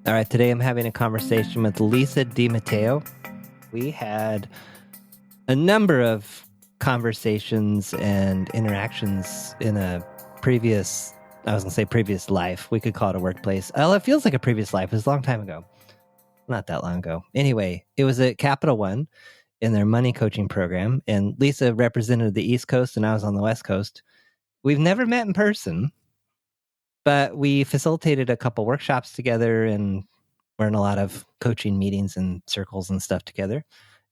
All right, today I'm having a conversation with Lisa DiMatteo. We had a number of conversations and interactions in a previous life. We could call it a workplace. Well, it feels like a previous life. It was a long time ago. Not that long ago. Anyway, it was at Capital One in their money coaching program, and Lisa represented the East Coast and I was on the West Coast. We've never met in person, but we facilitated a couple workshops together and we're in a lot of coaching meetings and circles and stuff together.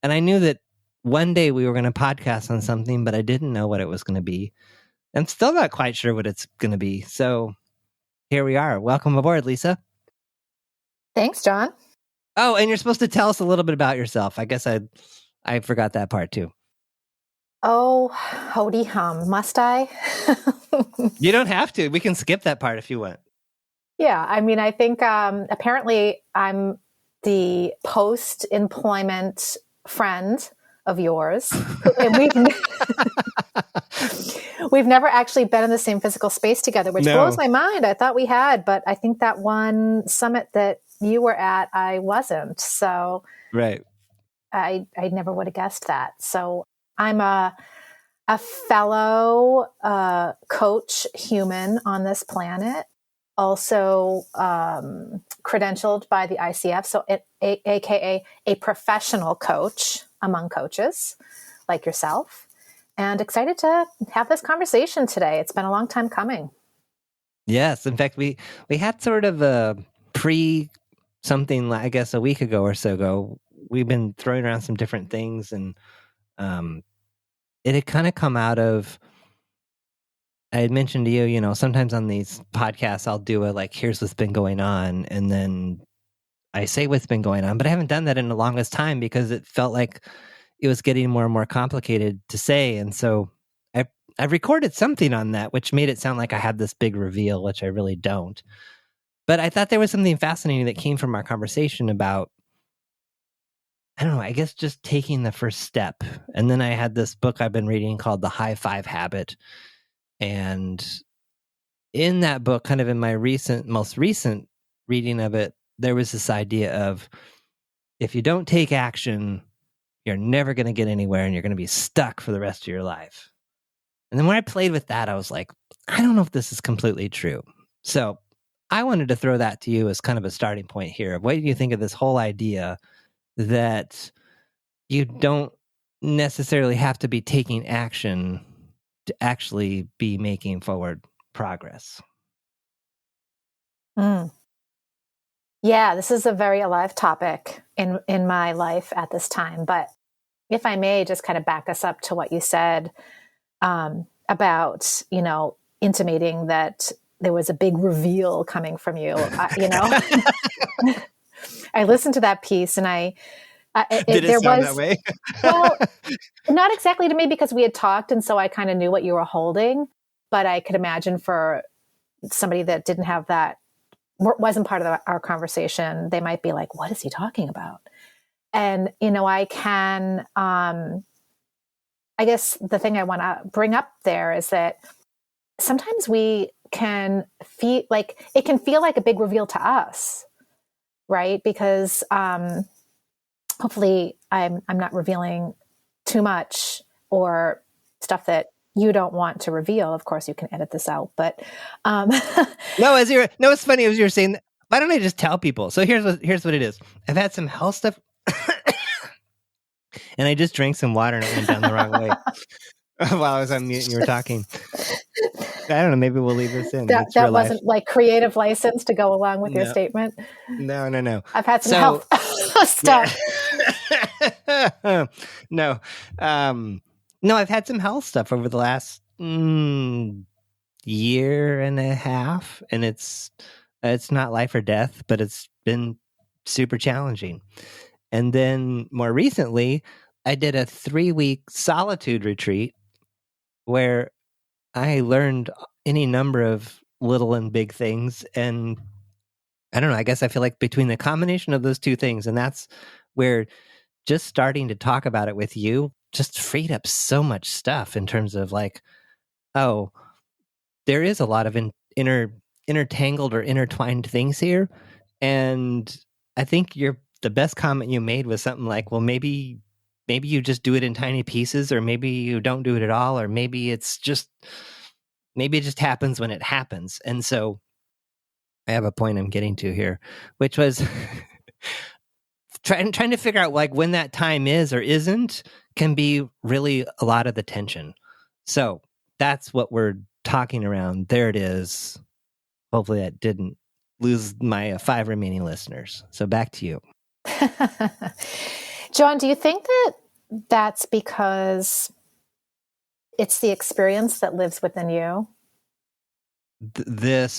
And I knew that one day we were going to podcast on something, but I didn't know what it was going to be. I'm still not quite sure what it's going to be. So here we are. Welcome aboard, Lisa. Thanks, John. Oh, and you're supposed to tell us a little bit about yourself. I guess I forgot that part too. Oh, howdy hum. Must I? You don't have to. We can skip that part if you want. Yeah, I mean, I think apparently I'm the post-employment friend of yours. And we've never actually been in the same physical space together, which blows my mind. I thought we had, but I think that one summit that you were at, I wasn't. So right. I never would have guessed that. So I'm a fellow coach human on this planet. Also credentialed by the ICF, so AKA a professional coach among coaches like yourself, and excited to have this conversation today. It's been a long time coming. Yes, in fact, we had sort of a something, I guess, a week ago or so ago. We've been throwing around some different things, and it had kind of come out of, I had mentioned to you, sometimes on these podcasts, I'll do here's what's been going on. And then I say what's been going on, but I haven't done that in the longest time because it felt like it was getting more and more complicated to say. And so I recorded something on that, which made it sound like I had this big reveal, which I really don't. But I thought there was something fascinating that came from our conversation about, I don't know, I guess just taking the first step. And then I had this book I've been reading called The High Five Habit. And in that book, kind of in my most recent reading of it, there was this idea of if you don't take action, you're never going to get anywhere and you're going to be stuck for the rest of your life. And then when I played with that, I was like, I don't know if this is completely true. So I wanted to throw that to you as kind of a starting point here. What do you think of this whole idea that you don't necessarily have to be taking action to actually be making forward progress? Yeah, this is a very alive topic in my life at this time. But if I may just kind of back us up to what you said about, intimating that there was a big reveal coming from you, I listened to that piece and Did it sound that way? Well, not exactly to me because we had talked. And so I kind of knew what you were holding, but I could imagine for somebody that didn't have that, wasn't part of our conversation, they might be like, what is he talking about? And, I can, I guess the thing I want to bring up there is that sometimes we can feel like, it can feel like a big reveal to us, right? Because, hopefully I'm not revealing too much or stuff that you don't want to reveal. Of course you can edit this out, but, it's funny as you were saying, why don't I just tell people? So here's what it is. I've had some health stuff and I just drank some water and it went down the wrong way while I was on mute and you were talking. I don't know. Maybe we'll leave this in. That wasn't like creative license to go along with your statement. No. I've had some health stuff. No, I've had some health stuff over the last year and a half, and it's not life or death, but it's been super challenging. And then more recently, I did a 3-week solitude retreat where I learned any number of little and big things. And I don't know, I guess I feel like between the combination of those two things, and that's where just starting to talk about it with you just freed up so much stuff in terms of there is a lot of intertangled or intertwined things here. And I think the best comment you made was something like, well, maybe you just do it in tiny pieces, or maybe you don't do it at all, or maybe it just happens when it happens. And so I have a point I'm getting to here, which was trying to figure out like when that time is or isn't can be really a lot of the tension. So that's what we're talking around. There it is. Hopefully that didn't lose my 5 remaining listeners. So back to you. John, do you think that that's because it's the experience that lives within you? The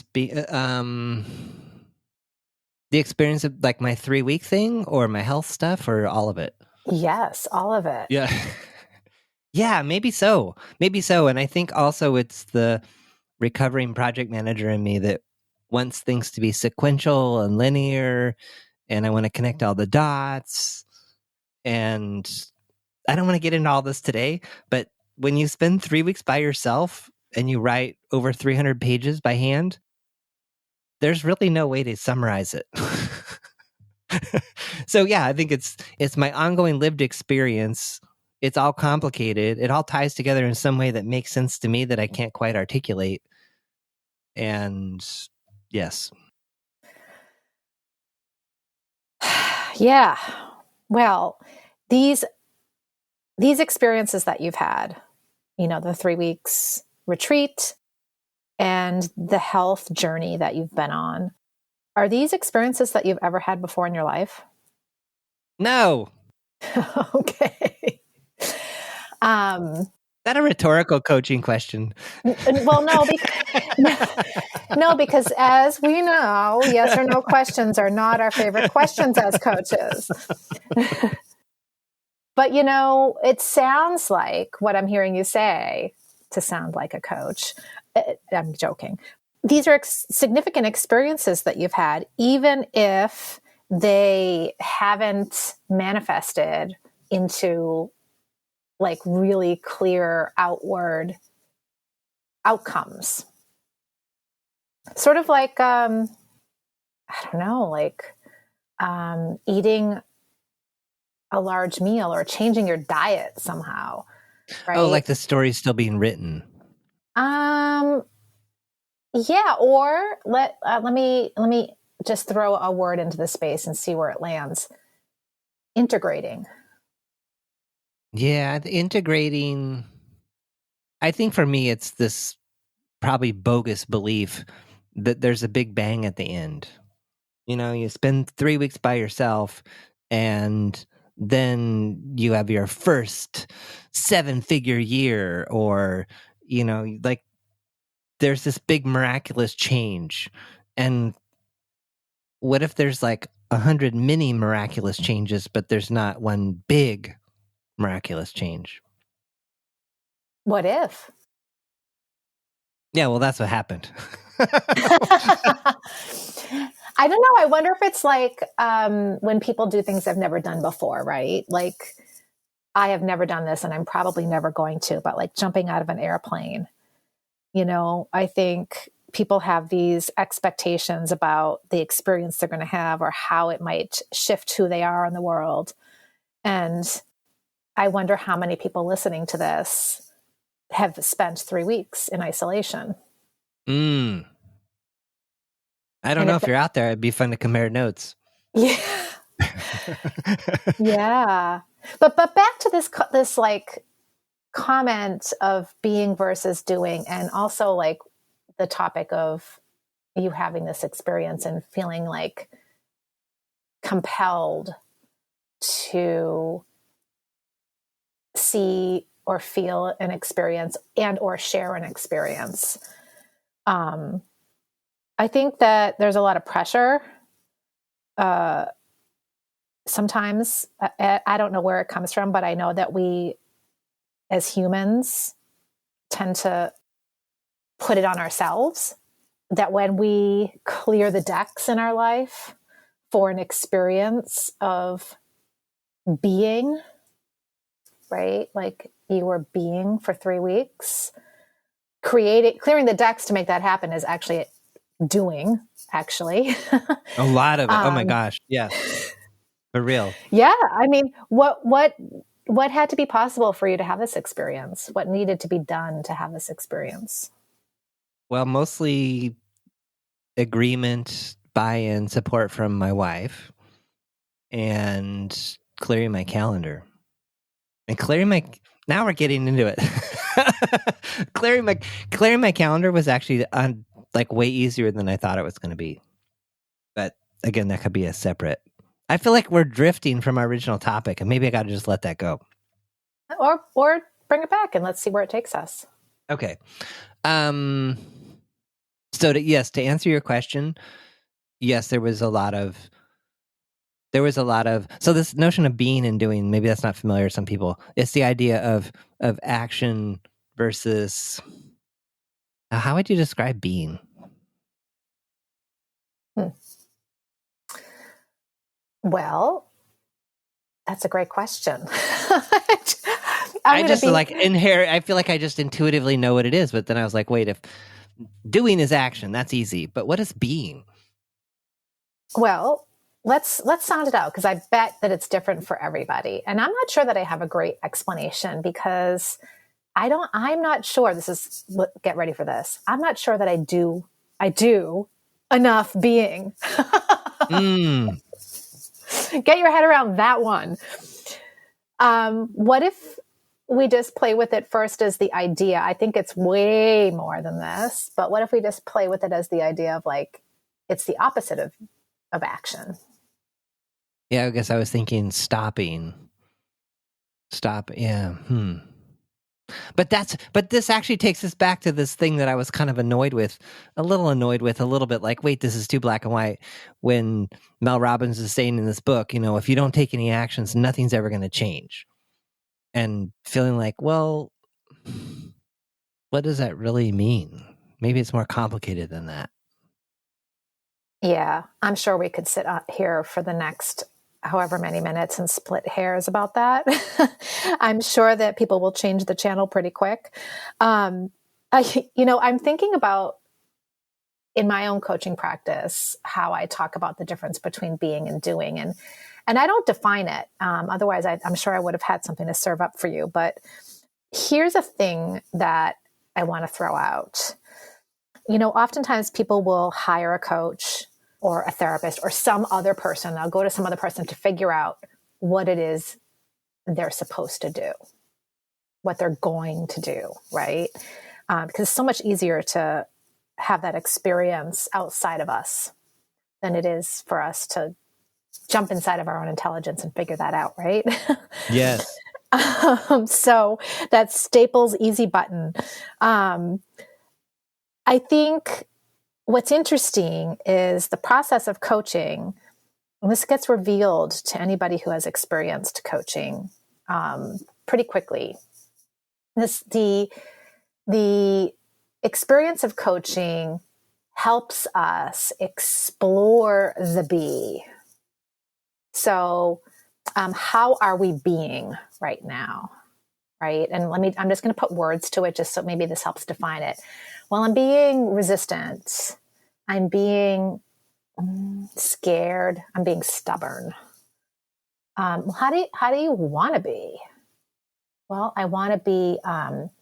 experience of like my 3-week thing, or my health stuff, or all of it? Yes, all of it. Yeah. Yeah, maybe so. And I think also it's the recovering project manager in me that wants things to be sequential and linear, and I want to connect all the dots. And I don't want to get into all this today, but when you spend 3 weeks by yourself and you write over 300 pages by hand, there's really no way to summarize it. So yeah, I think it's my ongoing lived experience. It's all complicated. It all ties together in some way that makes sense to me that I can't quite articulate. And yes. Yeah. Well, these experiences that you've had, the 3 weeks retreat and the health journey that you've been on, are these experiences that you've ever had before in your life? No. Okay. Is that a rhetorical coaching question? Well, no, because as we know, yes or no questions are not our favorite questions as coaches. But, it sounds like what I'm hearing you say to sound like a coach. I'm joking. These are significant experiences that you've had, even if they haven't manifested into like really clear outward outcomes. Sort of like, I don't know, like eating a large meal or changing your diet somehow, right? Oh, like the story's still being written. Yeah, or let me just throw a word into the space and see where it lands. Integrating. Yeah, integrating. I think for me, it's this probably bogus belief that there's a big bang at the end. You spend 3 weeks by yourself, and then you have your first 7-figure year, or, like there's this big miraculous change. And what if there's like 100 mini miraculous changes, but there's not one big miraculous change? What if? Yeah, well, that's what happened. I don't know. I wonder if it's like when people do things they've never done before, right? Like, I have never done this and I'm probably never going to, but like jumping out of an airplane, I think people have these expectations about the experience they're going to have or how it might shift who they are in the world. And I wonder how many people listening to this have spent 3 weeks in isolation. I don't know if you're out there. It'd be fun to compare notes. Yeah. Yeah. But back to this like comment of being versus doing, and also like the topic of you having this experience and feeling like compelled to see or feel an experience and or share an experience. I think that there's a lot of pressure. Sometimes I don't know where it comes from, but I know that we as humans tend to put it on ourselves, that when we clear the decks in our life for an experience of being, right? Like you were being for 3 weeks, clearing the decks to make that happen is actually doing, actually. A lot of it. Oh my gosh. Yes. For real. Yeah. I mean, what had to be possible for you to have this experience? What needed to be done to have this experience? Well, mostly agreement, buy-in, support from my wife, and clearing my calendar. And now we're getting into it. clearing my calendar was actually like way easier than I thought it was going to be. But again, that could be a separate. I feel like we're drifting from our original topic, and maybe I got to just let that go. Or bring it back and let's see where it takes us. Okay. So to answer your question, yes, there was a lot of. So this notion of being and doing, maybe that's not familiar to some people. It's the idea of action versus. How would you describe being? Well, that's a great question. I feel like I just intuitively know what it is, but then I was like, wait, if doing is action, that's easy. But what is being? Well, let's sound it out, because I bet that it's different for everybody. And I'm not sure that I have a great explanation, because I'm not sure get ready for this. I'm not sure that I do enough being. Get your head around that one. What if we just play with it first as the idea? I think it's way more than this, but what if we just play with it as the idea of like, it's the opposite of action? Yeah, I guess I was thinking stopping. Stop. Yeah. But this actually takes us back to this thing that I was kind of annoyed with, a little bit like, wait, this is too black and white. When Mel Robbins is saying in this book, if you don't take any actions, nothing's ever going to change. And feeling like, well, what does that really mean? Maybe it's more complicated than that. Yeah, I'm sure we could sit here for the next however many minutes and split hairs about that. I'm sure that people will change the channel pretty quick. I'm thinking about, in my own coaching practice, how I talk about the difference between being and doing. And I don't define it. Otherwise, I'm sure I would have had something to serve up for you. But here's a thing that I want to throw out. Oftentimes people will hire a coach or a therapist or some other person. They'll go to some other person to figure out what it is they're supposed to do, what they're going to do, right? Because it's so much easier to have that experience outside of us than it is for us to jump inside of our own intelligence and figure that out, right? Yes. So that's Staples' easy button. I think what's interesting is the process of coaching, and this gets revealed to anybody who has experienced coaching pretty quickly. The experience of coaching helps us explore the be. So how are we being right now? Right? And I'm just going to put words to it just so maybe this helps define it. Well, I'm being resistant. I'm being scared. I'm being stubborn. How do you want to be? Well, I want to be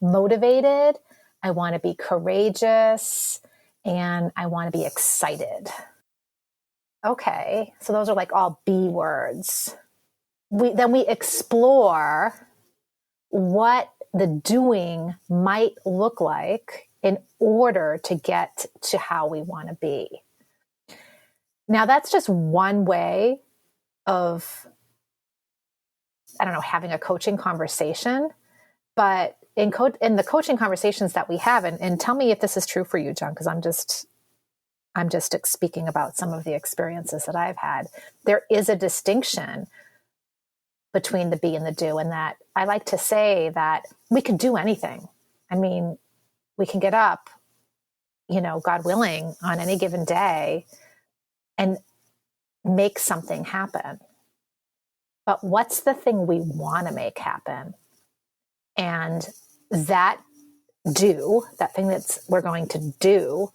motivated. I want to be courageous, and I want to be excited. Okay, so those are like all B words. Then we explore what the doing might look like in order to get to how we want to be. Now, that's just one way of, having a coaching conversation. But in the coaching conversations that we have, and tell me if this is true for you, John, because I'm just speaking about some of the experiences that I've had. There is a distinction between the be and the do, and that I like to say that we can do anything. I mean, we can get up, God willing, on any given day and make something happen. But what's the thing we want to make happen? And that thing we're going to do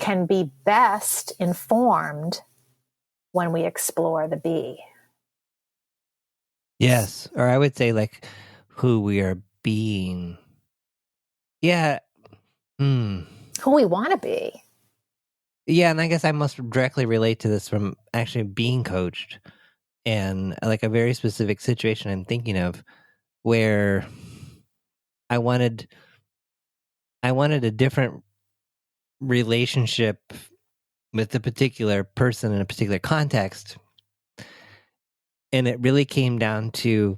can be best informed when we explore the be. Yes. Or I would say like who we are being. Yeah. Who we want to be. Yeah. And I guess I must directly relate to this from actually being coached and like a very specific situation I'm thinking of where I wanted a different relationship with a particular person in a particular context. And it really came down to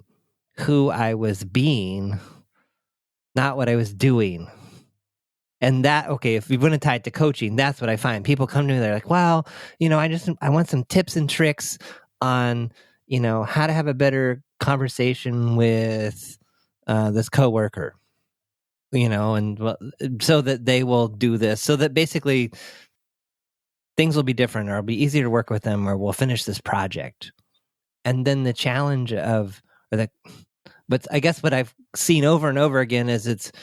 who I was being, not what I was doing. And that, okay, if we want to tie it to coaching, that's what I find. People come to me, they're like, well, I want some tips and tricks on, how to have a better conversation with this coworker, and so that they will do this, so that basically things will be different, or it'll be easier to work with them, or we'll finish this project. And then the challenge but I guess what I've seen over and over again is it's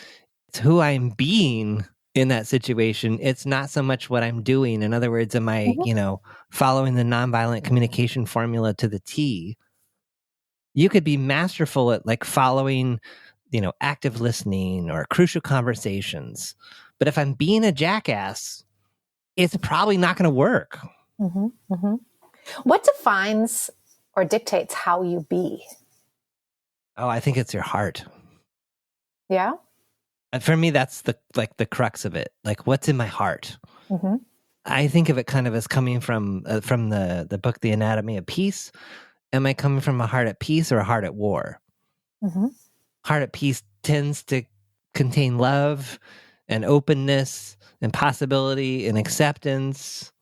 who I'm being in that situation. It's not so much what I'm doing. In other words, am I, following the nonviolent communication formula to the T? You could be masterful at like following, active listening or crucial conversations. But if I'm being a jackass, it's probably not going to work. What defines or dictates how you be? Oh, I think it's your heart. Yeah. For me, that's the crux of it. Like, what's in my heart? I think of it kind of as coming from the book, The Anatomy of Peace. Am I coming from a heart at peace or a heart at war? Heart at peace tends to contain love and openness and possibility and acceptance.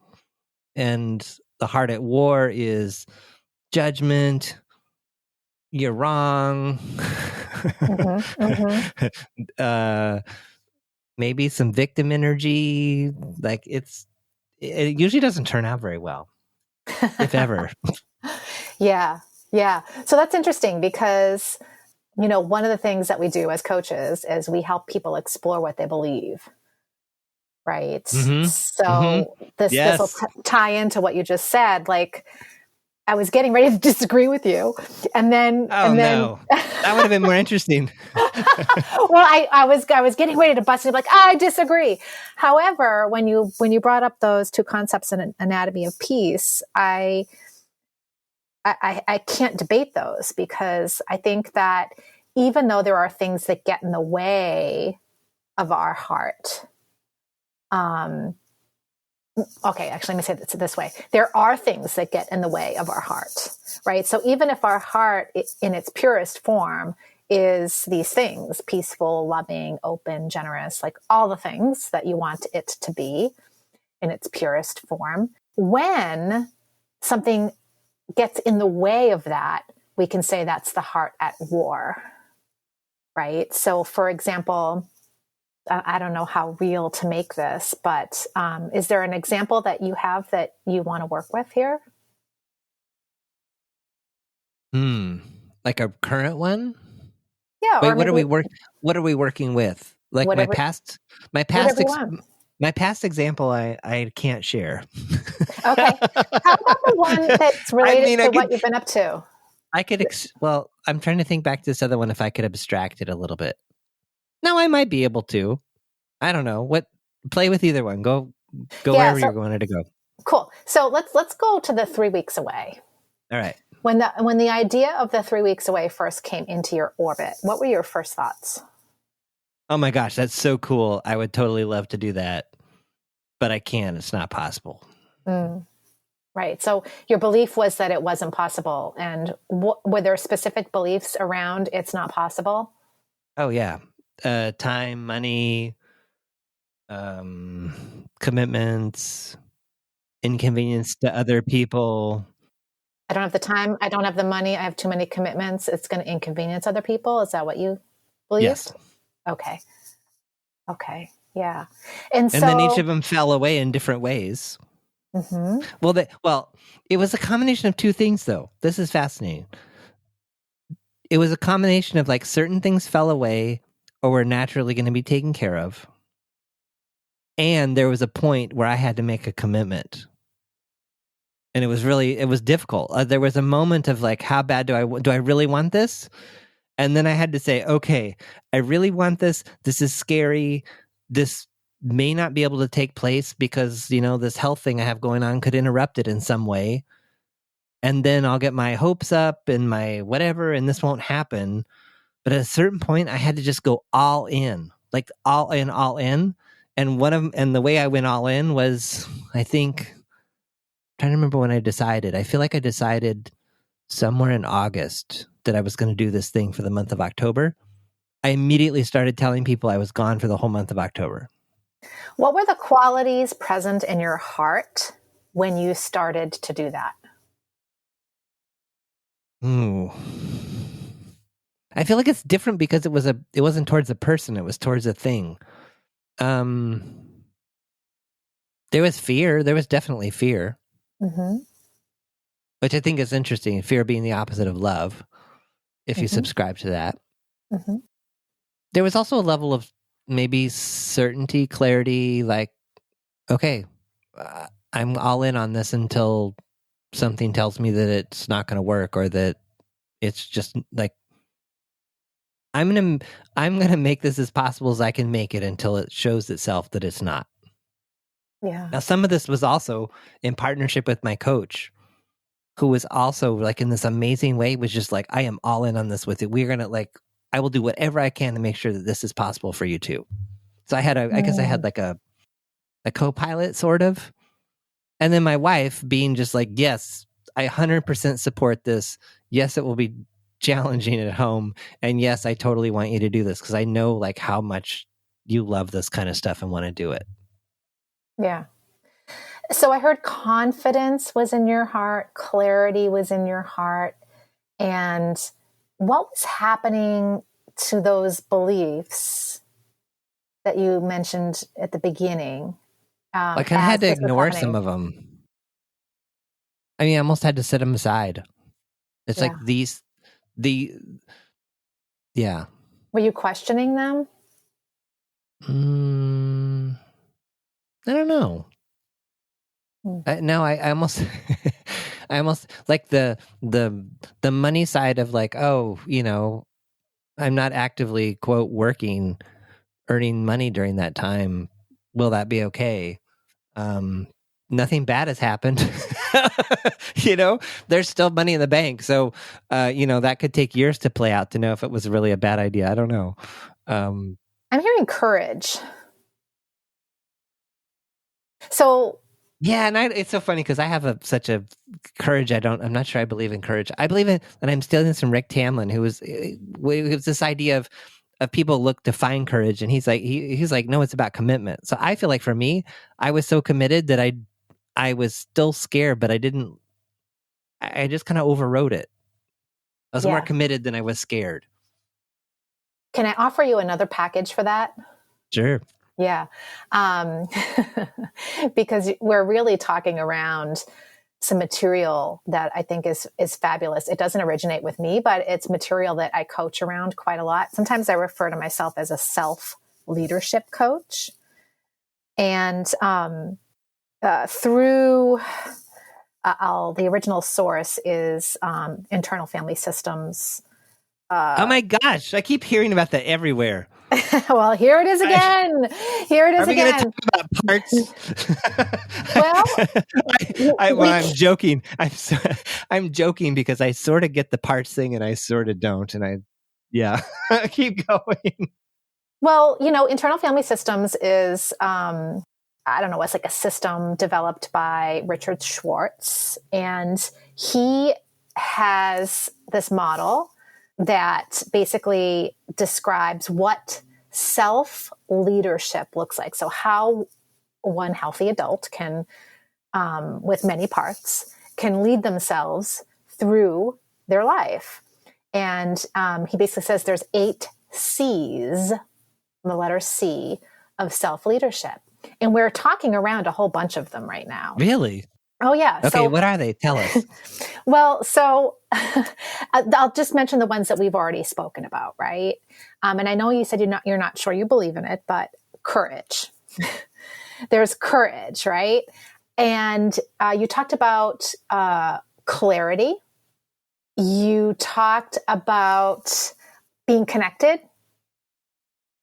And the heart at war is judgment. You're wrong. Maybe some victim energy. Like it usually doesn't turn out very well, if ever. Yeah. So that's interesting because, one of the things that we do as coaches is we help people explore what they believe. Right. So this will tie into what you just said. Like, I was getting ready to disagree with you, and then no, that would have been more interesting. Well, I was getting ready to bust it, like, I disagree. However, when you brought up those two concepts in Anatomy of Peace, I can't debate those, because I think that even though there are things that get in the way of our heart, okay, actually, let me say it this way. There are things that get in the way of our heart, right? So even if our heart in its purest form is these things, peaceful, loving, open, generous, like all the things that you want it to be in its purest form, when something gets in the way of that, we can say that's the heart at war, right? So for example, I don't know how real to make this, but is there an example that you have that you want to work with here? Like a current one? Yeah. Wait, what are we working with? Like whatever, my past example, I can't share. Okay. How about the one that's related to what you've been up to? I could, well, I'm trying to think back to this other one, if I could abstract it a little bit. No, I might be able to. I don't know. Play with either one. Go wherever you're going to go. Cool. So let's go to the 3 weeks away. All right. When the idea of the 3 weeks away first came into your orbit, what were your first thoughts? Oh my gosh, that's so cool. I would totally love to do that, but I can't. It's not possible. Right. So your belief was that it wasn't possible. And were there specific beliefs around it's not possible? Oh, yeah. Time, money, commitments, inconvenience to other people. I don't have the time. I don't have the money. I have too many commitments. It's going to inconvenience other people. Is that what you believed? Yes. Okay. Yeah. And then each of them fell away in different ways. Well, it was a combination of two things, though. This is fascinating. It was a combination of like certain things fell away or were naturally going to be taken care of. And there was a point where I had to make a commitment. And it was difficult. There was a moment of like, how bad do I really want this? And then I had to say, okay, I really want this. This is scary. This may not be able to take place because, this health thing I have going on could interrupt it in some way. And then I'll get my hopes up and my whatever, and this won't happen. But at a certain point, I had to just go all in, like all in, all in. And the way I went all in was, I think, I'm trying to remember when I decided. I feel like I decided somewhere in August that I was going to do this thing for the month of October. I immediately started telling people I was gone for the whole month of October. What were the qualities present in your heart when you started to do that? Ooh. I feel like it's different because it wasn't towards a person, it was towards a thing. There was fear. There was definitely fear. Mm-hmm. Which I think is interesting. Fear being the opposite of love, if you subscribe to that. Mm-hmm. There was also a level of maybe certainty, clarity, like, okay, I'm all in on this until something tells me that it's not going to work, or that it's just like, I'm gonna make this as possible as I can make it until it shows itself that it's not. Yeah. Now, some of this was also in partnership with my coach, who was also like in this amazing way, was just like, I am all in on this with you. We're gonna I will do whatever I can to make sure that this is possible for you too. So I guess I had like a co-pilot sort of. And then my wife being just like, yes, I 100% support this. Yes, it will be challenging at home. And yes, I totally want you to do this because I know like how much you love this kind of stuff and want to do it. Yeah. So I heard confidence was in your heart, clarity was in your heart. And what was happening to those beliefs that you mentioned at the beginning? I kind of had to ignore some of them. I mean, I almost had to set them aside. It's like yeah. Were you questioning them? I don't know. No, I almost, I almost like the money side of like, oh, I'm not actively quote working, earning money during that time. Will that be okay? Nothing bad has happened. There's still money in the bank. So, that could take years to play out to know if it was really a bad idea. I don't know. I'm hearing courage. So, yeah, and it's so funny because I have such a courage. I'm not sure I believe in courage. I believe in, and I'm stealing this from Rick Tamlin, who was this idea of people look to find courage, and he's like, no, it's about commitment. So I feel like for me, I was so committed that I was still scared, but I just kind of overrode it. I was more committed than I was scared. Can I offer you another package for that? Sure. Yeah. Because we're really talking around some material that I think is fabulous. It doesn't originate with me, but it's material that I coach around quite a lot. Sometimes I refer to myself as a self-leadership coach. And through the original source is internal family systems. Oh my gosh, I keep hearing about that everywhere. Well, here it is again. Here it is again. Are we going to talk about parts? I'm joking. I'm joking because I sort of get the parts thing and I sort of don't. And keep going. Well, internal family systems is, I don't know, it's like a system developed by Richard Schwartz. And he has this model that basically describes what self-leadership looks like. So how one healthy adult can, with many parts, can lead themselves through their life. And he basically says there's 8 C's, the letter C, of self-leadership. And we're talking around a whole bunch of them right now. Really? Oh, yeah. Okay, so, what are they? Tell us. Well, so I'll just mention the ones that we've already spoken about, right? And I know you said you're not sure you believe in it, but courage. there's courage, right? And you talked about clarity. You talked about being connected.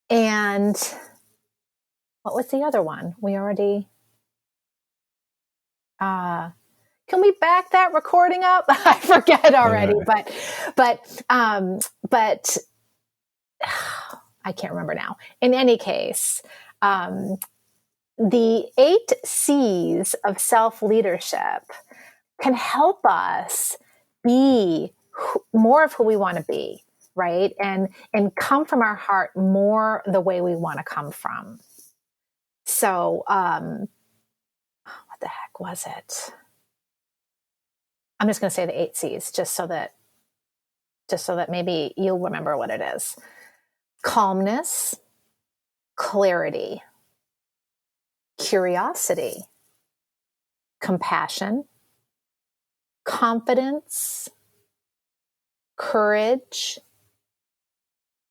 And what was the other one? We already... can we back that recording up? I forget already, but I can't remember now. In any case, the 8 C's of self-leadership can help us be more of who we want to be, right? And come from our heart more the way we want to come from. So, what the heck was it? I'm just going to say the 8 C's just so that maybe you'll remember what it is. Calmness, clarity, curiosity, compassion, confidence, courage,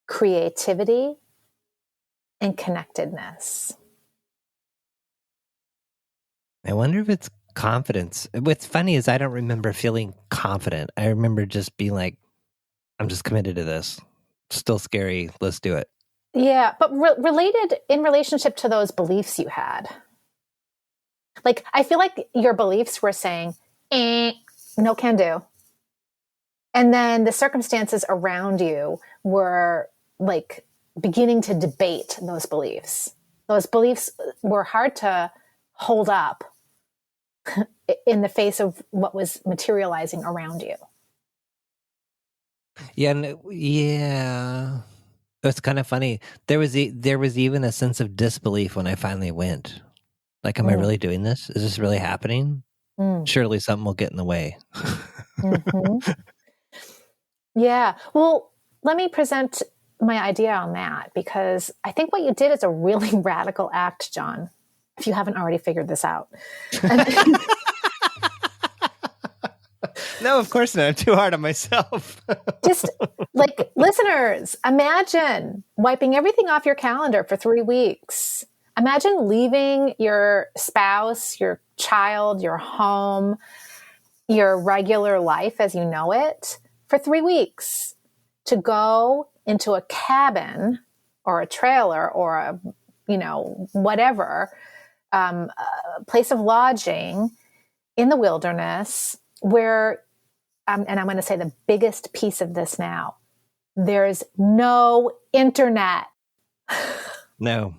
creativity, and connectedness. I wonder if it's confidence. What's funny is I don't remember feeling confident. I remember just being like, I'm just committed to this. It's still scary. Let's do it. Yeah, but related in relationship to those beliefs you had. Like, I feel like your beliefs were saying, no can do. And then the circumstances around you were like beginning to debate those beliefs. Those beliefs were hard to hold up in the face of what was materializing around you. Yeah. It's kind of funny. There was even a sense of disbelief when I finally went. Like, am I really doing this? Is this really happening? Surely something will get in the way. Mm-hmm. Yeah. Well, let me present my idea on that, because I think what you did is a really radical act, John, if you haven't already figured this out. No, of course not. I'm too hard on myself. Just like, listeners, imagine wiping everything off your calendar for 3 weeks. Imagine leaving your spouse, your child, your home, your regular life as you know it for 3 weeks to go into a cabin or a trailer or a, whatever, a place of lodging in the wilderness where, and I'm going to say the biggest piece of this now, there's no internet. No.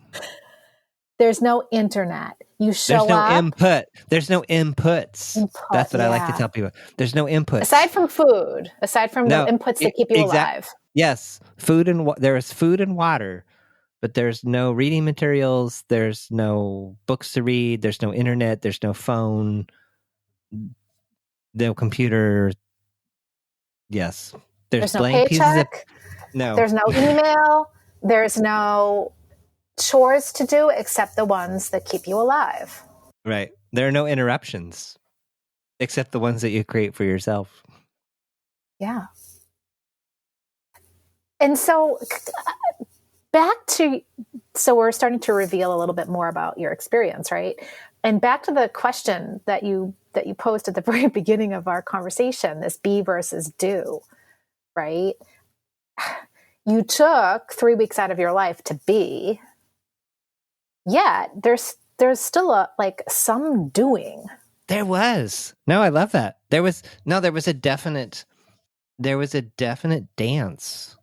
There's no internet. You show There's no up. input. There's no inputs. That's what I like to tell people. There's no inputs. Aside from food, the inputs that keep you alive. Yes. There is food and water, but there's no reading materials. There's no books to read. There's no internet. There's no phone. No computer. Yes. There's no paycheck. No. There's no email. There's no chores to do except the ones that keep you alive. Right. There are no interruptions except the ones that you create for yourself. Yeah. And so we're starting to reveal a little bit more about your experience, right? And back to the question that you posed at the very beginning of our conversation, this be versus do, right? You took 3 weeks out of your life to be, yet there's still some doing. There was. No, I love that. There was a definite dance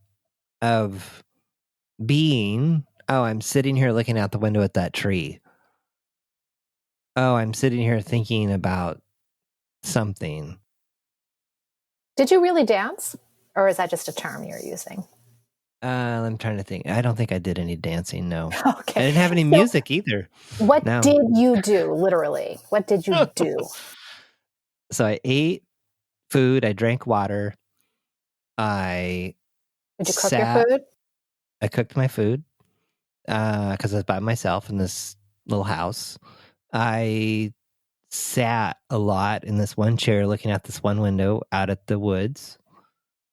of being, oh, I'm sitting here looking out the window at that tree. Oh, I'm sitting here thinking about something. Did you really dance? Or is that just a term you're using? I'm trying to think. I don't think I did any dancing, no. Okay. I didn't have any music either. What did you do, literally? What did you do? So I ate food. I drank water. Did you cook your food? I cooked my food because I was by myself in this little house. I sat a lot in this one chair looking out this one window out at the woods.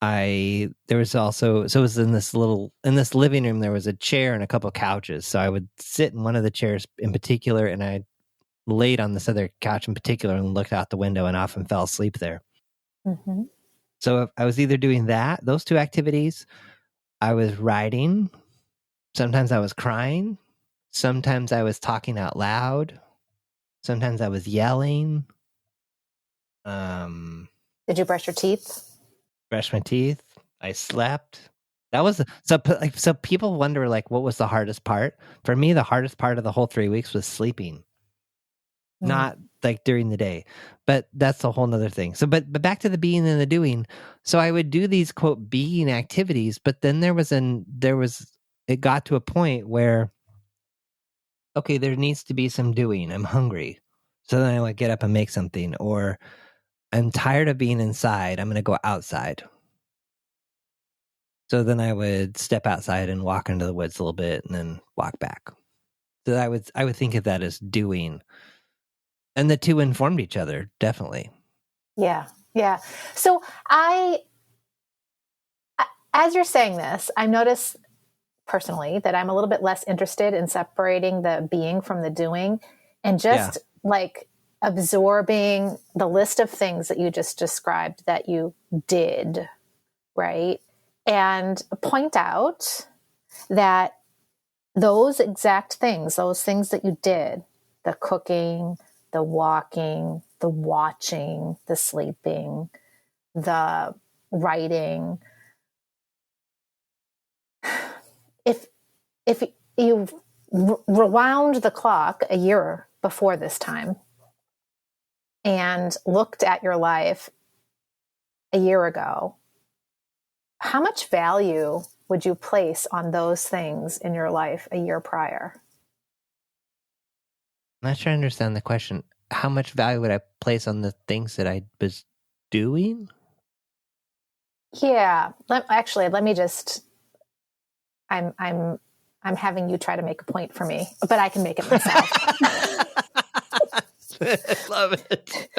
there was also, so it was in this living room, there was a chair and a couple of couches. So I would sit in one of the chairs in particular, and I laid on this other couch in particular and looked out the window and often fell asleep there. Mm-hmm. So I was either doing those two activities, I was writing, sometimes I was crying, sometimes I was talking out loud, sometimes I was yelling. Did you brush your teeth? Brush my teeth. I slept. That was so people wonder like what was the hardest part? For me, the hardest part of the whole 3 weeks was sleeping. Not like during the day, but that's a whole nother thing. So, but back to the being and the doing. So I would do these quote being activities, but then it got to a point where, okay, there needs to be some doing. I'm hungry. So then I would get up and make something, or I'm tired of being inside. I'm going to go outside. So then I would step outside and walk into the woods a little bit and then walk back. So I would think of that as doing. And the two informed each other, definitely. Yeah. Yeah. So as you're saying this, I notice personally that I'm a little bit less interested in separating the being from the doing, and just like absorbing the list of things that you just described that you did, right? And point out that those exact things, those things that you did, the cooking, the walking, the watching, the sleeping, the writing, if you rewound the clock a year before this time and looked at your life a year ago, how much value would you place on those things in your life a year prior? I'm not sure I understand the question. How much value would I place on the things that I was doing? Yeah. Let me just. I'm having you try to make a point for me, but I can make it myself. I love it.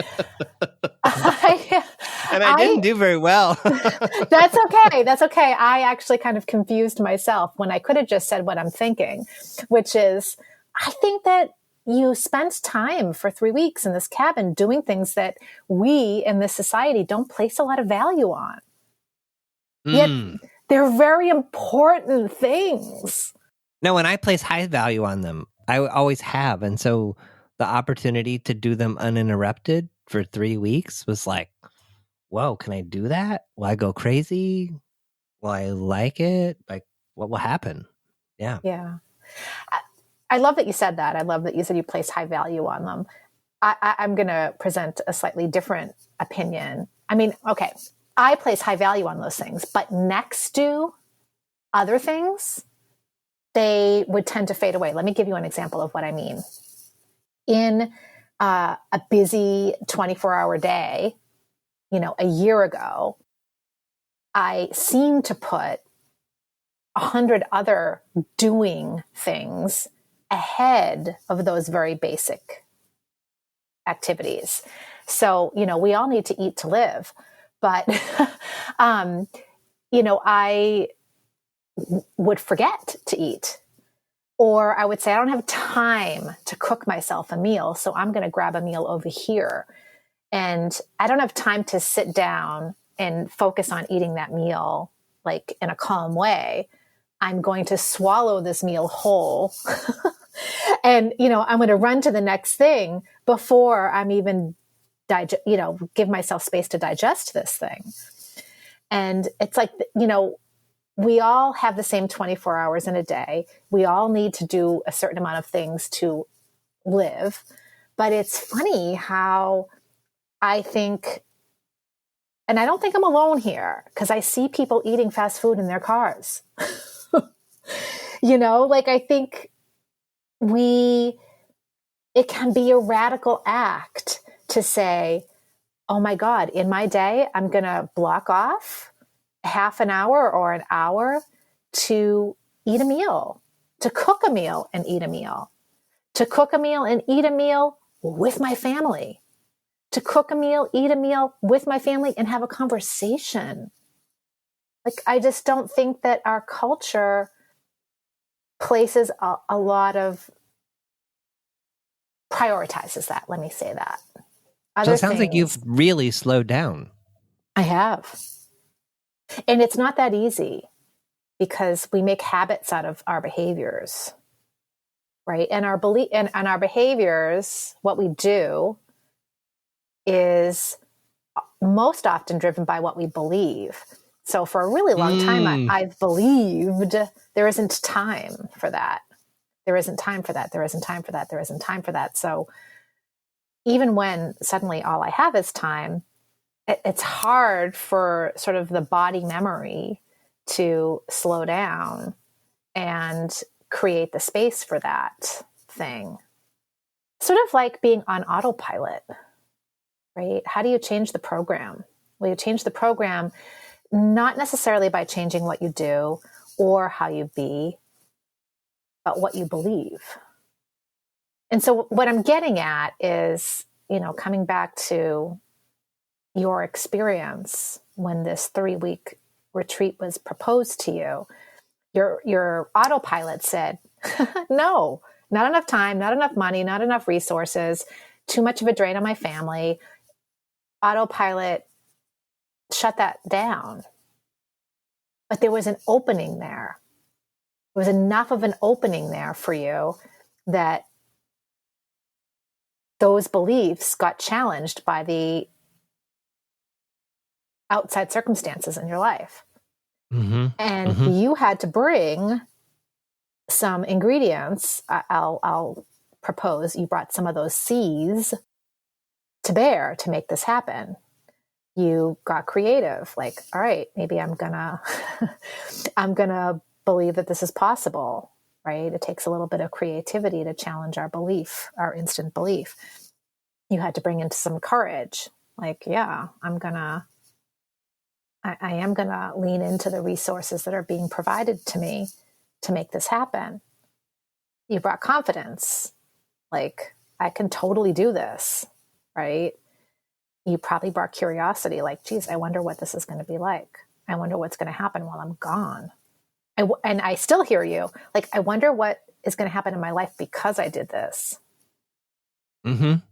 I didn't do very well. That's okay. That's okay. I actually kind of confused myself when I could have just said what I'm thinking, which is, I think that you spent time for 3 weeks in this cabin doing things that we in this society don't place a lot of value on. Yet they're very important things. No, and I place high value on them. I always have. And so the opportunity to do them uninterrupted for 3 weeks was like, whoa, can I do that? Will I go crazy? Will I like it? Like, what will happen? Yeah. Yeah. I love that you said that. I love that you said you place high value on them. I'm going to present a slightly different opinion. I mean, okay, I place high value on those things, but next to other things, they would tend to fade away. Let me give you an example of what I mean. In a busy 24-hour day, a year ago, I seemed to put 100 other doing things ahead of those very basic activities. So, we all need to eat to live, but, I would forget to eat, or I would say, I don't have time to cook myself a meal, so I'm going to grab a meal over here. And I don't have time to sit down and focus on eating that meal, like in a calm way. I'm going to swallow this meal whole. And, I'm going to run to the next thing before I'm even give myself space to digest this thing. And it's like, we all have the same 24 hours in a day. We all need to do a certain amount of things to live. But it's funny how I think, and I don't think I'm alone here, because I see people eating fast food in their cars. I think it can be a radical act to say, oh my God, in my day, I'm going to block off half an hour or an hour to eat a meal, to cook a meal and eat a meal, to cook a meal and eat a meal with my family, to cook a meal, eat a meal with my family and have a conversation. Like, I just don't think that our culture places a lot of, prioritizes that. Let me say that. So Other it sounds like you've things really slowed down. I have. And it's not that easy because we make habits out of our behaviors, right? And our belief and our behaviors, what we do is most often driven by what we believe. So for a really long time, I've believed there isn't time for that. There isn't time for that. There isn't time for that. There isn't time for that. So even when suddenly all I have is time, it's hard for sort of the body memory to slow down and create the space for that thing. Sort of like being on autopilot, right? How do you change the program? Well, you change the program not necessarily by changing what you do or how you be, but what you believe. And so what I'm getting at is, coming back to your experience when this 3-week retreat was proposed to you, your autopilot said, no, not enough time, not enough money, not enough resources, too much of a drain on my family. Autopilot shut that down. But there was an opening there. There was enough of an opening there for you that those beliefs got challenged by the outside circumstances in your life. And you had to bring some ingredients. I'll propose you brought some of those C's to bear to make this happen. You got creative, like, all right, maybe I'm gonna believe that this is possible, right? It takes a little bit of creativity to challenge our belief, our instant belief. You had to bring into some courage, like, yeah, I am gonna lean into the resources that are being provided to me to make this happen. You brought confidence, like, I can totally do this, right? You probably brought curiosity, like, geez, I wonder what this is going to be like. I wonder what's going to happen while I'm gone. And I still hear you, like, I wonder what is going to happen in my life because I did this. And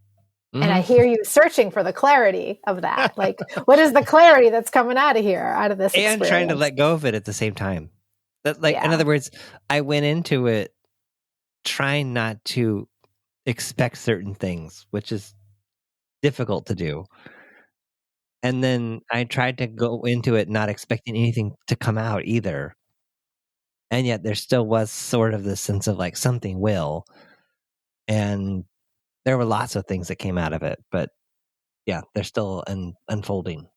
I hear you searching for the clarity of that. Like, what is the clarity that's coming out of here, out of this experience? And trying to let go of it at the same time. In other words, I went into it trying not to expect certain things, which is difficult to do. And then I tried to go into it not expecting anything to come out either. And yet there still was sort of this sense of like something will. And there were lots of things that came out of it, but yeah, they're still unfolding.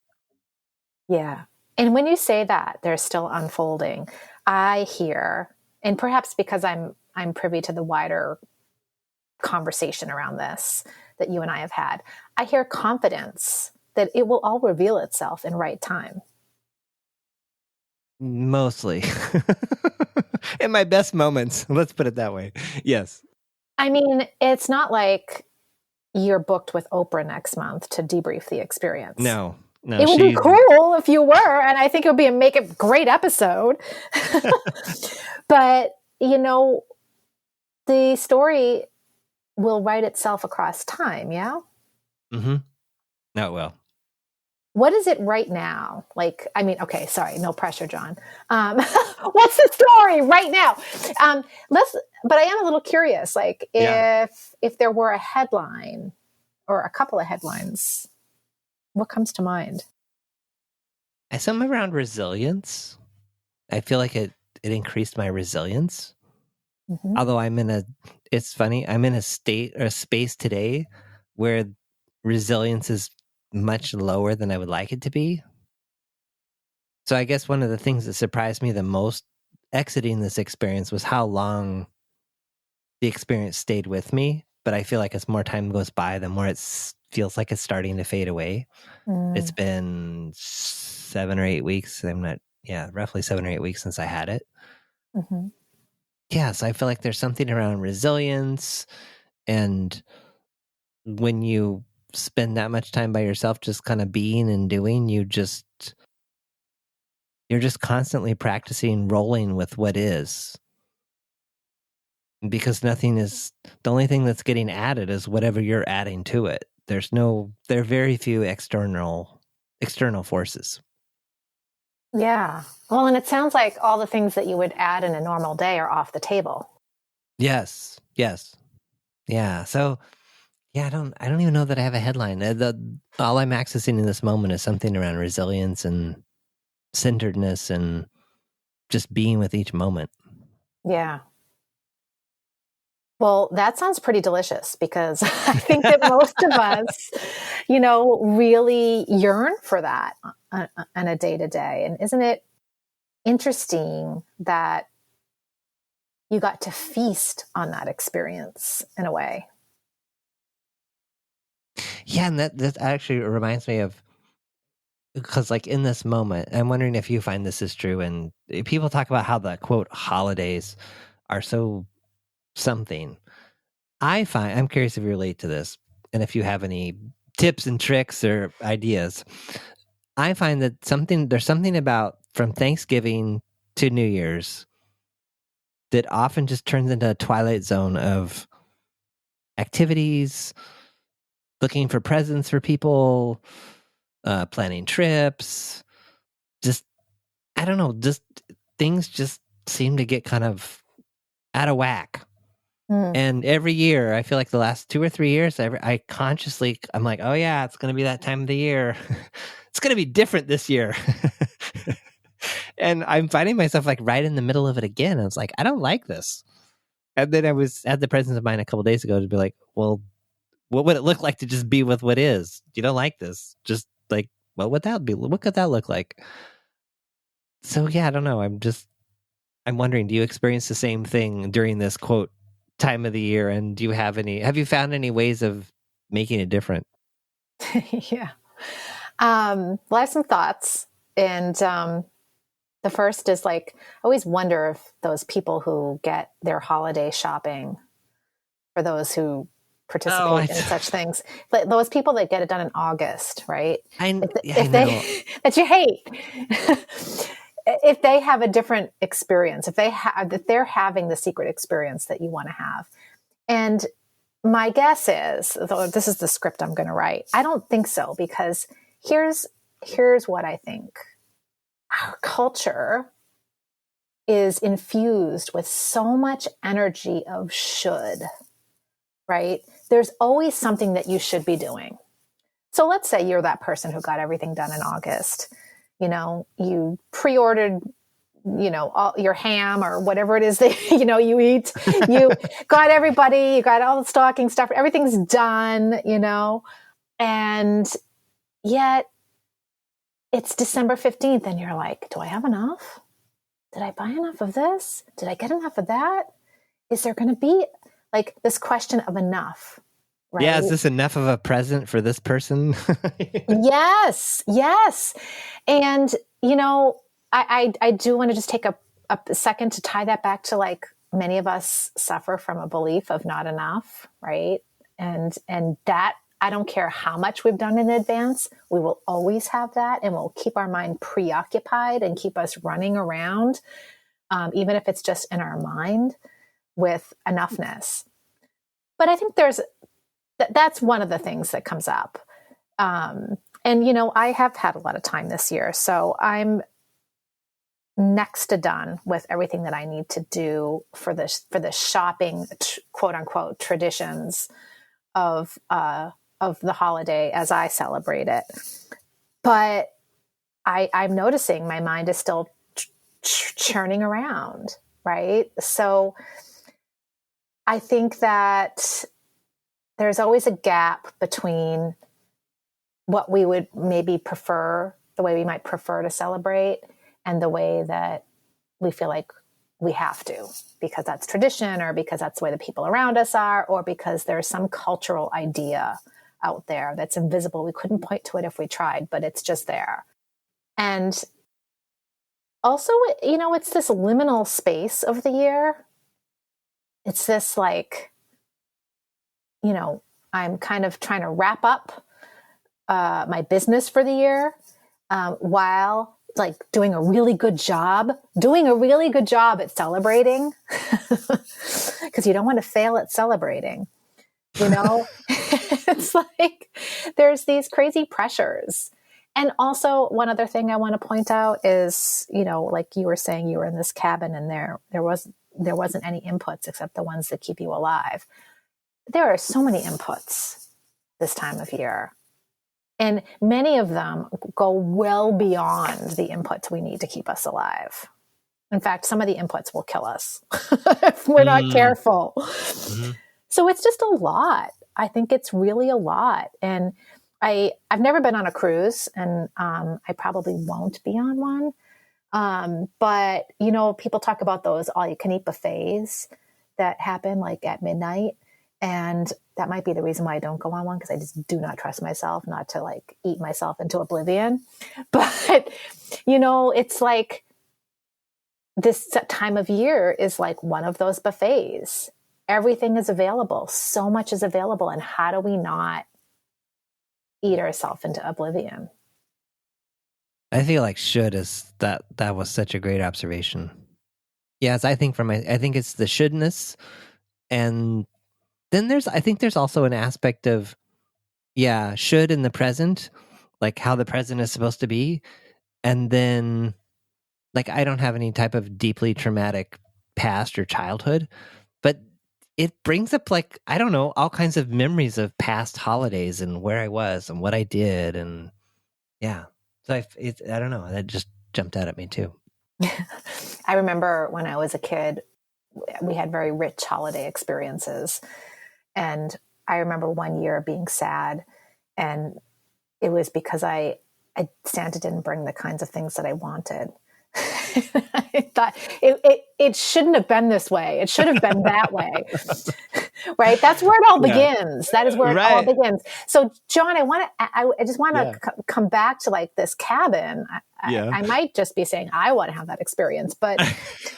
Yeah. And when you say that they're still unfolding, I hear, and perhaps because I'm privy to the wider conversation around this that you and I have had, I hear confidence that it will all reveal itself in right time. Mostly. In my best moments, let's put it that way. Yes. I mean, it's not like you're booked with Oprah next month to debrief the experience. No, it would be cool if you were, and I think it would make a great episode. But, the story will write itself across time, yeah? No, it will. What is it right now? Like, I mean, okay, sorry, no pressure, John. What's the story right now? But I am a little curious, like, if there were a headline or a couple of headlines, what comes to mind? Something around resilience. I feel like it increased my resilience. Although it's funny, I'm in a state or a space today where resilience is much lower than I would like it to be. So I guess one of the things that surprised me the most exiting this experience was how long the experience stayed with me. But I feel like as more time goes by, the more it feels like it's starting to fade away. It's been 7 or 8 weeks. Roughly 7 or 8 weeks since I had it. Yeah, so I feel like there's something around resilience, and when you spend that much time by yourself just kind of being and doing, you just you're just constantly practicing rolling with what is. Because the only thing that's getting added is whatever you're adding to it. There are very few external forces. Yeah. Well, and it sounds like all the things that you would add in a normal day are off the table. Yes. Yeah. So, yeah, I don't even know that I have a headline. All I'm accessing in this moment is something around resilience and centeredness and just being with each moment. Yeah. Well, that sounds pretty delicious, because I think that most of us, really yearn for that on a day to day. And isn't it interesting that you got to feast on that experience in a way? Yeah, and that actually reminds me of, because like in this moment, I'm wondering if you find this is true, and people talk about how the quote holidays are so something. I'm curious if you relate to this, and if you have any tips and tricks or ideas. I find that there's something about from Thanksgiving to New Year's that often just turns into a twilight zone of activities, looking for presents for people, planning trips. Just, I don't know, just things just seem to get kind of out of whack. And every year, I feel like the last 2 or 3 years, I'm like, oh yeah, it's going to be that time of the year. It's going to be different this year. And I'm finding myself like right in the middle of it again. I was like, I don't like this. And then I had the presence of mind a couple of days ago to be like, well, what would it look like to just be with what is? You don't like this. Just like, what would that be? What could that look like? So yeah, I don't know. I'm wondering, do you experience the same thing during this quote time of the year? And have you found any ways of making it different? Yeah. Well, I have some thoughts. And the first is like, I always wonder if those people who get their holiday shopping, for those who participate in such things, like those people that get it done in August, right? That you hate. If they have a different experience, if they're having the secret experience that you want to have. And my guess is, though this is the script I'm going to write, I don't think so, because here's what I think. Our culture is infused with so much energy of should, right? There's always something that you should be doing. So let's say you're that person who got everything done in August. You pre-ordered, all your ham or whatever it is that, you eat. You you got all the stocking stuff, everything's done, and yet it's December 15th and you're like, do I have enough? Did I buy enough of this? Did I get enough of that? Is there going to be like this question of enough? Right? Yeah, is this enough of a present for this person? Yes. And, I do want to just take a second to tie that back to, like, many of us suffer from a belief of not enough, right? And that, I don't care how much we've done in advance, we will always have that, and we'll keep our mind preoccupied and keep us running around, even if it's just in our mind, with enoughness. But I think that's one of the things that comes up. And, I have had a lot of time this year, so I'm next to done with everything that I need to do for the shopping, quote unquote, traditions of the holiday as I celebrate it. But I'm noticing my mind is still churning around, right? So I think that there's always a gap between what we would maybe prefer, the way we might prefer to celebrate, and the way that we feel like we have to, because that's tradition, or because that's the way the people around us are, or because there's some cultural idea out there that's invisible. We couldn't point to it if we tried, but it's just there. And also, it's this liminal space of the year. It's this like, I'm kind of trying to wrap up my business for the year, while like doing a really good job at celebrating, because you don't want to fail at celebrating. It's like there's these crazy pressures. And also, one other thing I want to point out is, like you were saying, you were in this cabin and there wasn't any inputs except the ones that keep you alive. There are so many inputs this time of year. And many of them go well beyond the inputs we need to keep us alive. In fact, some of the inputs will kill us if we're not careful. Mm-hmm. So it's just a lot. I think it's really a lot. And I've never been on a cruise, and I probably won't be on one. But, people talk about those all-you-can-eat buffets that happen like at midnight. And that might be the reason why I don't go on one, because I just do not trust myself not to like eat myself into oblivion. But, it's like this time of year is like one of those buffets. Everything is available. So much is available. And how do we not eat ourselves into oblivion? I feel like that was such a great observation. Yes, I think it's the shouldness. And then I think there's also an aspect of, should in the present, like how the present is supposed to be. And then, like, I don't have any type of deeply traumatic past or childhood, but it brings up, like, I don't know, all kinds of memories of past holidays and where I was and what I did. And yeah, so I don't know, that just jumped out at me too. I remember when I was a kid, we had very rich holiday experiences. And I remember one year being sad, and it was because Santa didn't bring the kinds of things that I wanted. I thought it shouldn't have been this way. It should have been that way. Right? That's where it all begins. That is where it all begins. So, John, I just want to come back to like this cabin. I might just be saying I want to have that experience, but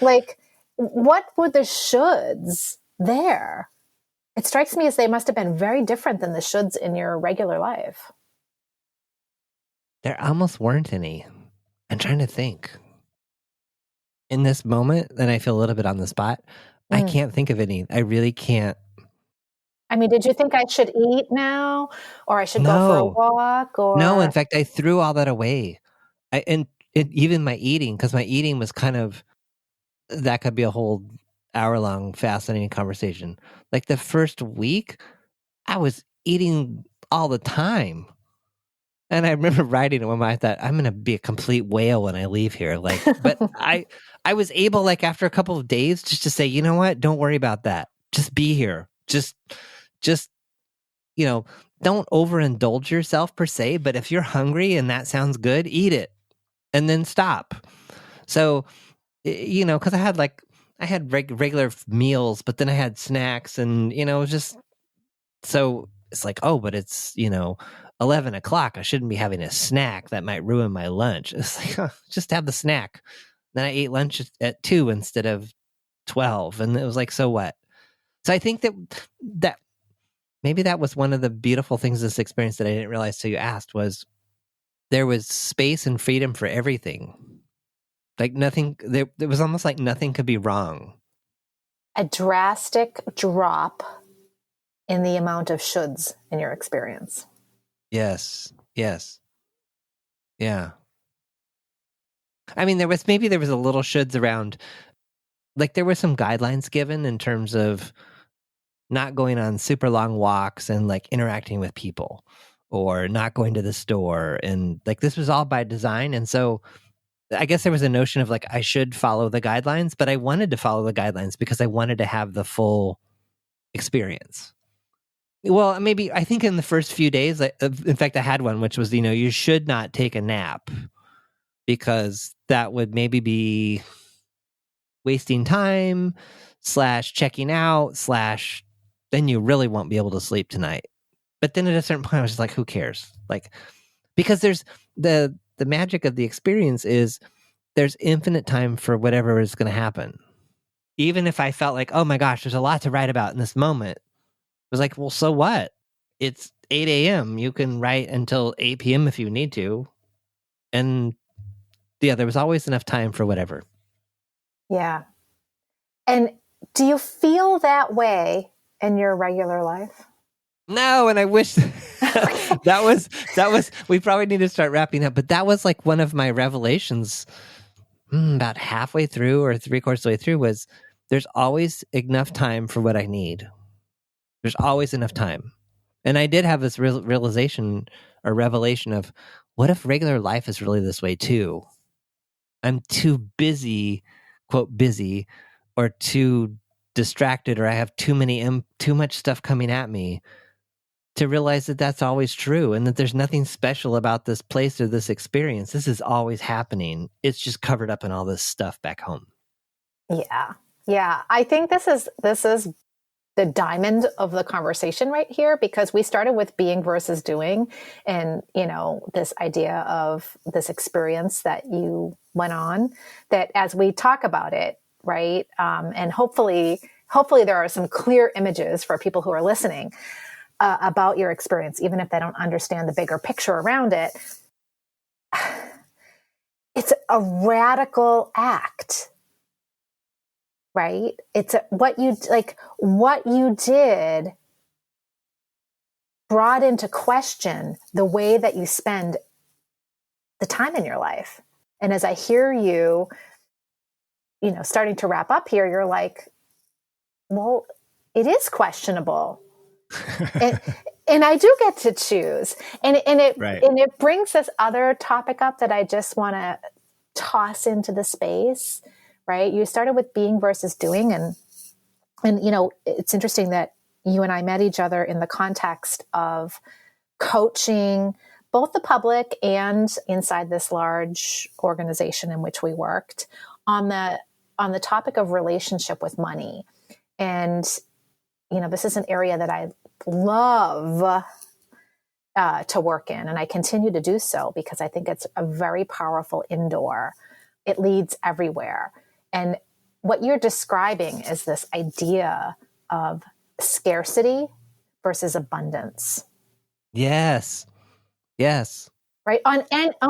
like, what were the shoulds there? It strikes me as they must have been very different than the shoulds in your regular life. There almost weren't any. I'm trying to think. In this moment, then I feel a little bit on the spot. I can't think of any. I really can't. I mean, did you think I should eat now, or I should go for a walk? Or no, in fact, I threw all that away. Even my eating, because my eating was kind of, that could be a whole hour-long fascinating conversation. Like the first week, I was eating all the time. And I remember writing it when I thought, I'm going to be a complete whale when I leave here. Like, but I was able, like, after a couple of days, just to say, you know what? Don't worry about that. Just be here. Just, don't overindulge yourself per se. But if you're hungry and that sounds good, eat it and then stop. So, because I had regular meals, but then I had snacks, and, just, so it's like, oh, but it's, 11 o'clock. I shouldn't be having a snack that might ruin my lunch. It's like, just have the snack. Then I ate lunch at 2 instead of 12. And it was like, so what? So I think that maybe that was one of the beautiful things of this experience that I didn't realize till you asked, was there was space and freedom for everything. Like nothing, there was almost like nothing could be wrong. A drastic drop in the amount of shoulds in your experience. Yes. Yeah. I mean, there was a little shoulds around, like there were some guidelines given in terms of not going on super long walks and like interacting with people, or not going to the store. And like, this was all by design. And so I guess there was a notion of like, I should follow the guidelines, but I wanted to follow the guidelines because I wanted to have the full experience. Well, maybe I think in the first few days, in fact, I had one, which was, you should not take a nap because that would maybe be wasting time / checking out / then you really won't be able to sleep tonight. But then at a certain point, I was just like, who cares? Like, because there's the magic of the experience is there's infinite time for whatever is going to happen. Even if I felt like, oh my gosh, there's a lot to write about in this moment. It was like, well, so what? It's 8 a.m. You can write until 8 p.m. if you need to. And yeah, there was always enough time for whatever. Yeah. And do you feel that way in your regular life? No, and I wish that was we probably need to start wrapping up, but that was like one of my revelations about halfway through or 3/4 of the way through was there's always enough time for what I need. There's always enough time. And I did have this realization or revelation of what if regular life is really this way too? I'm too busy, quote, busy, or too distracted, or I have too much stuff coming at me to realize that that's always true and that there's nothing special about this place or this experience. This is always happening. It's just covered up in all this stuff back home. Yeah. Yeah. I think this is the diamond of the conversation right here, because we started with being versus doing, and, you know, this idea of this experience that you went on, that as we talk about it, right. And hopefully there are some clear images for people who are listening about your experience, even if they don't understand the bigger picture around it. It's a radical act, right? It's what you did brought into question the way that you spend the time in your life. And as I hear you, you know, starting to wrap up here, you're like, well, it is questionable. And I do get to choose. And it brings this other topic up that I just want to toss into the space, right? You started with being versus doing. And, you know, it's interesting that you and I met each other in the context of coaching both the public and inside this large organization in which we worked on the topic of relationship with money. And, you know, this is an area that I love to work in, and I continue to do so because I think it's a very powerful indoor. It leads everywhere. And what you're describing is this idea of scarcity versus abundance. Yes. Right? On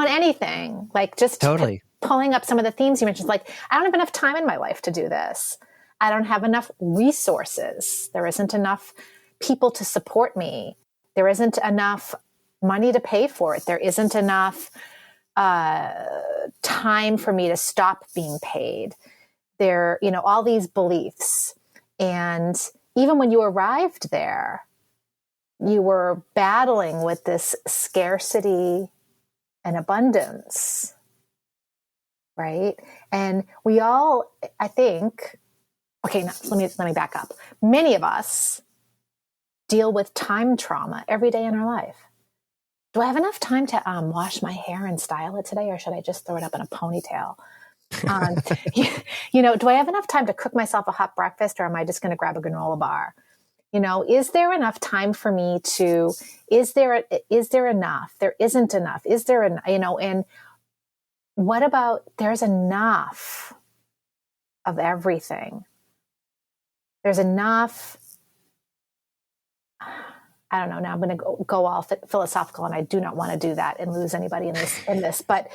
anything, like just totally pulling up some of the themes you mentioned, like, I don't have enough time in my life to do this. I don't have enough resources. There isn't enough people to support me. There isn't enough money to pay for it. There isn't enough time for me to stop being paid. There, you know, all these beliefs. And even when you arrived there, you were battling with this scarcity and abundance, right? And we all, I think, okay, now, let me back up. Many of us deal with time trauma every day in our life. Do I have enough time to wash my hair and style it today, or should I just throw it up in a ponytail? You know, do I have enough time to cook myself a hot breakfast, or am I just going to grab a granola bar? You know, is there enough time for me to, is there enough? There isn't enough. Is there, you know, and what about there's enough of everything? There's enough. I don't know. Now I'm going to go all philosophical, and I do not want to do that and lose anybody in this. But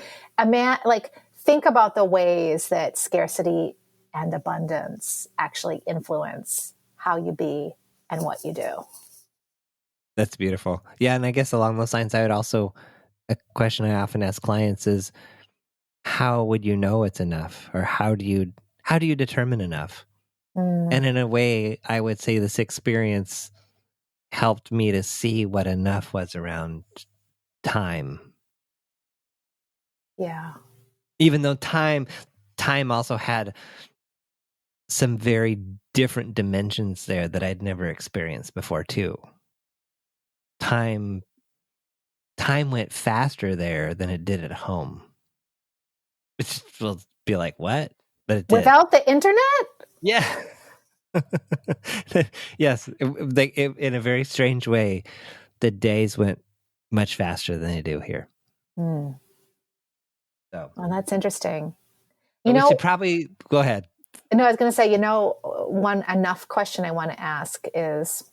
think about the ways that scarcity and abundance actually influence how you be and what you do. That's beautiful. Yeah, and I guess along those lines, I would also, a question I often ask clients is, how would you know it's enough, or how do you determine enough? And in a way, I would say this experience helped me to see what enough was around time. Yeah. Even though time also had some very different dimensions there that I'd never experienced before too. Time went faster there than it did at home. It will be like, what? But it did. Without the internet? Yeah. Yes. In a very strange way, the days went much faster than they do here. So, well, that's interesting. You know, we should probably go ahead. No, I was going to say, you know, one enough question I want to ask is,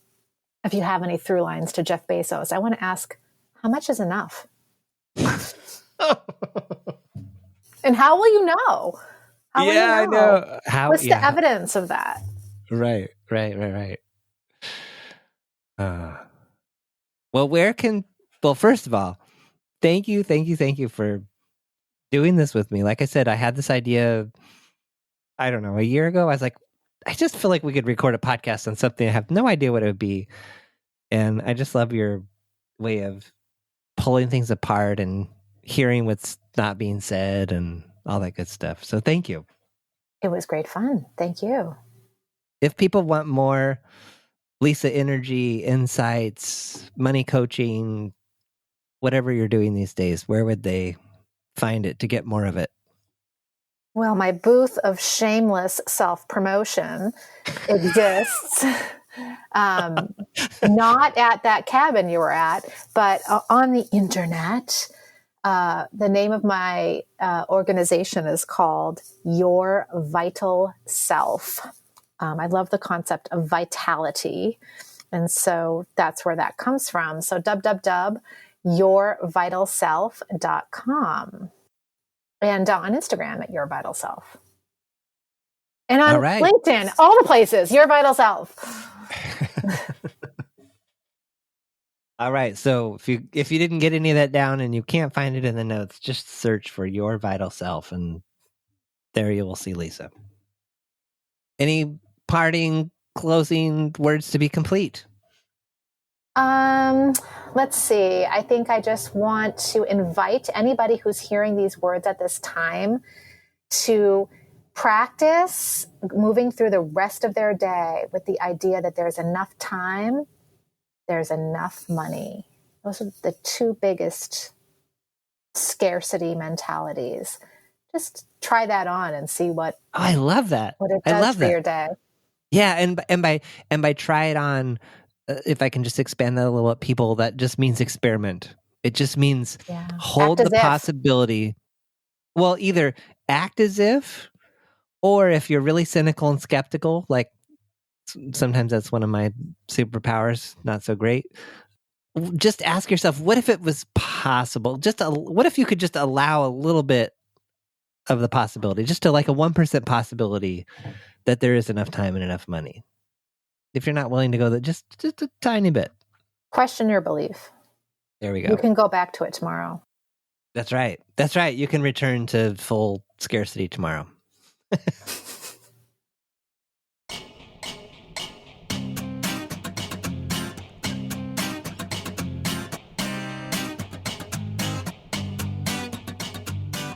if you have any through lines to Jeff Bezos, I want to ask, how much is enough? And how will you know? How will you know? I know. What's the evidence of that? Right. Well, first of all, thank you for doing this with me. Like I said, I had this idea, I don't know, a year ago. I was like, I just feel like we could record a podcast on something. I have no idea what it would be. And I just love your way of pulling things apart and hearing what's not being said and all that good stuff. So thank you. It was great fun. Thank you. If people want more Lisa energy, insights, money coaching, whatever you're doing these days, where would they find it to get more of it? Well, my booth of shameless self-promotion exists. Not at that cabin you were at, but on the internet. The name of my organization is called Your Vital Self. I love the concept of vitality. And so that's where that comes from. So www.yourvitalself.com. And on Instagram at Your Vital Self. And on LinkedIn, all the places, Your Vital Self. All right. So if you didn't get any of that down and you can't find it in the notes, just search for Your Vital Self and there you will see Lisa. Any parting, closing words to be complete? Let's see. I think I just want to invite anybody who's hearing these words at this time to practice moving through the rest of their day with the idea that there's enough time, there's enough money. Those are the two biggest scarcity mentalities. Just try that on and see what I love that. What it does for your day. Yeah, and by try it on, if I can just expand that a little bit, people, that just means experiment. It just means hold the possibility. Well, either act as if, or if you're really cynical and skeptical, like sometimes that's one of my superpowers, not so great. Just ask yourself, what if it was possible? What if you could just allow a little bit of the possibility, just to like a 1% possibility that there is enough time and enough money. If you're not willing to go just a tiny bit. Question your belief. There we go. You can go back to it tomorrow. That's right. You can return to full scarcity tomorrow.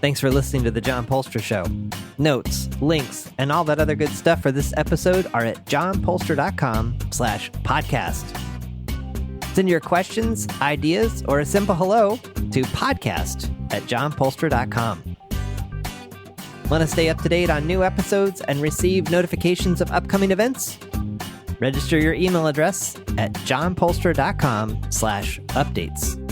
Thanks for listening to The John Polster Show. Notes, links, and all that other good stuff for this episode are at johnpolster.com/podcast. Send your questions, ideas, or a simple hello to podcast@johnpolster.com. Want to stay up to date on new episodes and receive notifications of upcoming events? Register your email address at johnpolster.com/updates.